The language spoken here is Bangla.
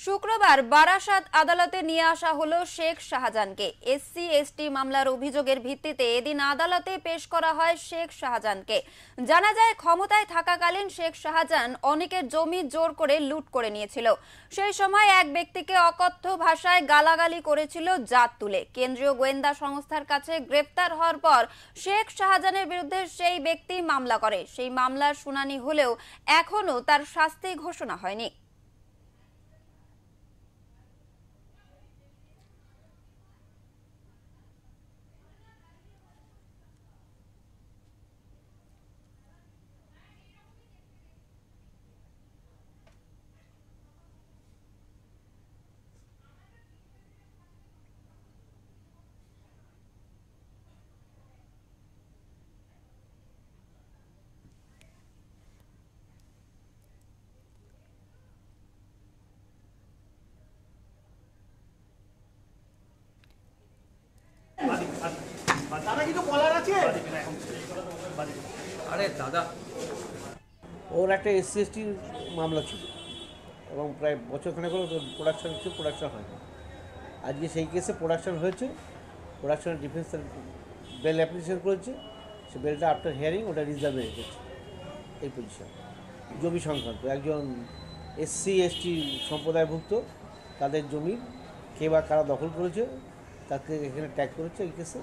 শুক্রবার বারাসাত আদালতে নিয়ে আসা হলো শেখ শাহজাহানকে। এসসি এসটি মামলার অভিযোগের ভিত্তিতে এদিন আদালতে পেশ করা হয় শেখ শাহজাহানকে। জানা যায়, ক্ষমতায় থাকাকালীন শেখ শাহজাহান অনেকের জমি জোর করে লুট করে নিয়েছিল। সেই সময় এক ব্যক্তিকে অকথ্য ভাষায় গালাগালি করেছিল জাত তুলে। কেন্দ্রীয় গোয়েন্দা সংস্থার কাছে গ্রেপ্তার হওয়ার পর শেখ শাহজাহানের বিরুদ্ধে সেই ব্যক্তি মামলা করে। সেই মামলার শুনানি হলেও এখনো তার শাস্তি ঘোষণা হয়নি। আরে দাদা, ওর একটা এসসি এসটির মামলা ছিল এবং প্রায় বছরখানেক হলো প্রোডাকশন ছিল, প্রোডাকশন হয়নি। আজকে সেই কেসে প্রোডাকশন হয়েছে। প্রোডাকশনের ডিফেন্স বেল অ্যাপ্লিকেশন করেছে। সে বেলটা আফটার হিয়ারিং ওটা রিজার্ভে রেখেছে। এই পজিশন জমি সংক্রান্ত একজন এসসি এসটি সম্প্রদায়ভুক্ত তাদের জমির কে বা কারা দখল করেছে তাকে এখানে ট্যাগ করেছে এই কেসে।